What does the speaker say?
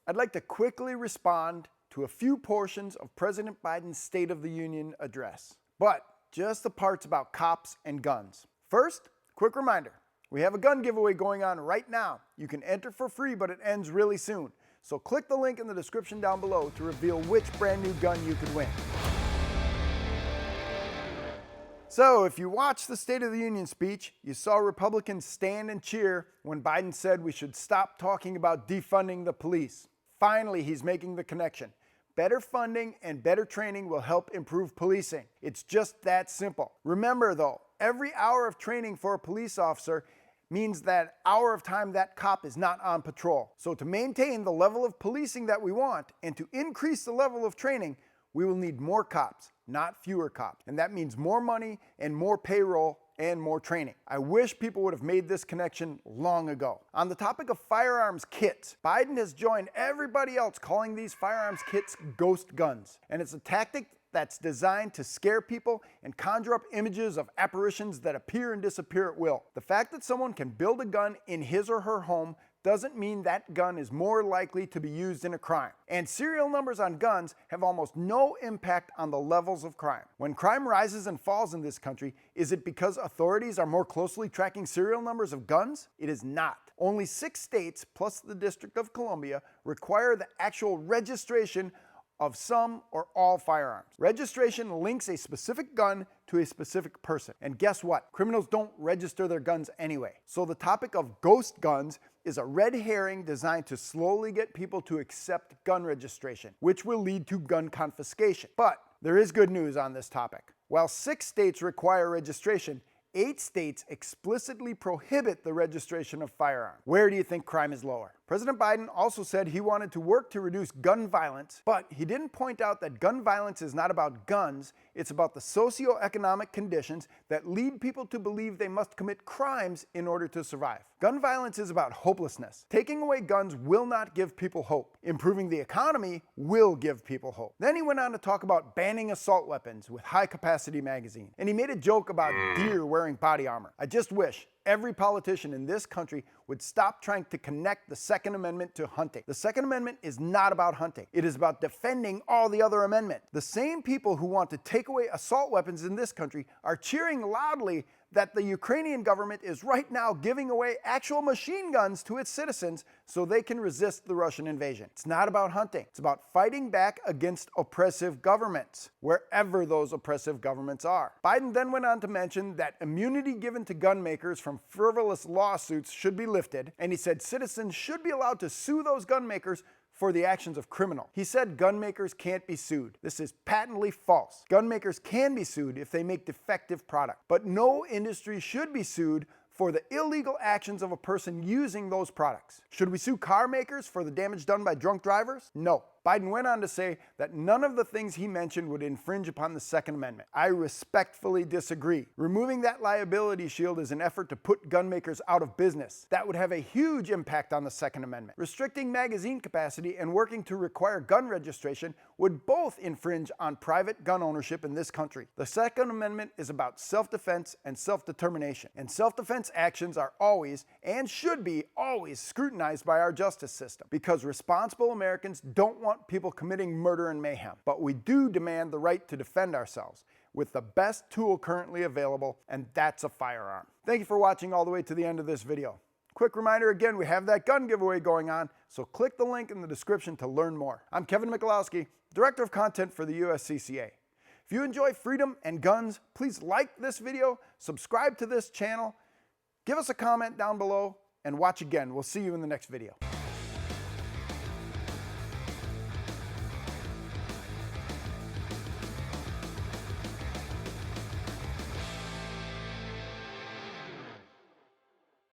I'd like to quickly respond to a few portions of President Biden's State of the Union address, but just the parts about cops and guns. First, quick reminder, we have a gun giveaway going on right now. You can enter for free, but it ends really soon. So click the link in the description down below to reveal which brand new gun you could win. So if you watched the State of the Union speech, you saw Republicans stand and cheer when Biden said we should stop talking about defunding the police. Finally, he's making the connection. Better funding and better training will help improve policing. It's just that simple. Remember though, every hour of training for a police officer means that hour of time that cop is not on patrol. So to maintain the level of policing that we want and to increase the level of training, we will need more cops, not fewer cops. And that means more money and more payroll and more training. I wish people would have made this connection long ago. On the topic of firearms kits, Biden has joined everybody else calling these firearms kits ghost guns. And it's a tactic that's designed to scare people and conjure up images of apparitions that appear and disappear at will. The fact that someone can build a gun in his or her home doesn't mean that gun is more likely to be used in a crime. And serial numbers on guns have almost no impact on the levels of crime. When crime rises and falls in this country, is it because authorities are more closely tracking serial numbers of guns? It is not. Only 6 states, plus the District of Columbia, require the actual registration of some or all firearms. Registration links a specific gun to a specific person. And guess what? Criminals don't register their guns anyway. So the topic of ghost guns is a red herring designed to slowly get people to accept gun registration, which will lead to gun confiscation. But there is good news on this topic. While 6 states require registration, 8 states explicitly prohibit the registration of firearms. Where do you think crime is lower? President Biden also said he wanted to work to reduce gun violence, but he didn't point out that gun violence is not about guns, it's about the socioeconomic conditions that lead people to believe they must commit crimes in order to survive. Gun violence is about hopelessness. Taking away guns will not give people hope. Improving the economy will give people hope. Then he went on to talk about banning assault weapons with high-capacity magazine, and he made a joke about deer wearing body armor. I just wish every politician in this country would stop trying to connect the Second Amendment to hunting. The Second Amendment is not about hunting. It is about defending all the other amendments. The same people who want to take away assault weapons in this country are cheering loudly that the Ukrainian government is right now giving away actual machine guns to its citizens so they can resist the Russian invasion. It's not about hunting. It's about fighting back against oppressive governments, wherever those oppressive governments are. Biden then went on to mention that immunity given to gun makers from frivolous lawsuits should be lifted, and he said citizens should be allowed to sue those gun makers for the actions of criminals. He said gun makers can't be sued. This is patently false. Gun makers can be sued if they make defective product, but no industry should be sued for the illegal actions of a person using those products. Should we sue car makers for the damage done by drunk drivers? No. Biden went on to say that none of the things he mentioned would infringe upon the Second Amendment. I respectfully disagree. Removing that liability shield is an effort to put gun makers out of business. That would have a huge impact on the Second Amendment. Restricting magazine capacity and working to require gun registration would both infringe on private gun ownership in this country. The Second Amendment is about self-defense and self-determination, and self-defense actions are always, and should be always, scrutinized by our justice system, because responsible Americans don't want people committing murder and mayhem. But we do demand the right to defend ourselves with the best tool currently available, and that's a firearm. Thank you for watching all the way to the end of this video. Quick reminder again, we have that gun giveaway going on, so click the link in the description to learn more. I'm Kevin Michalowski, Director of Content for the USCCA. If you enjoy freedom and guns, please like this video, subscribe to this channel, give us a comment down below, and watch again. We'll see you in the next video.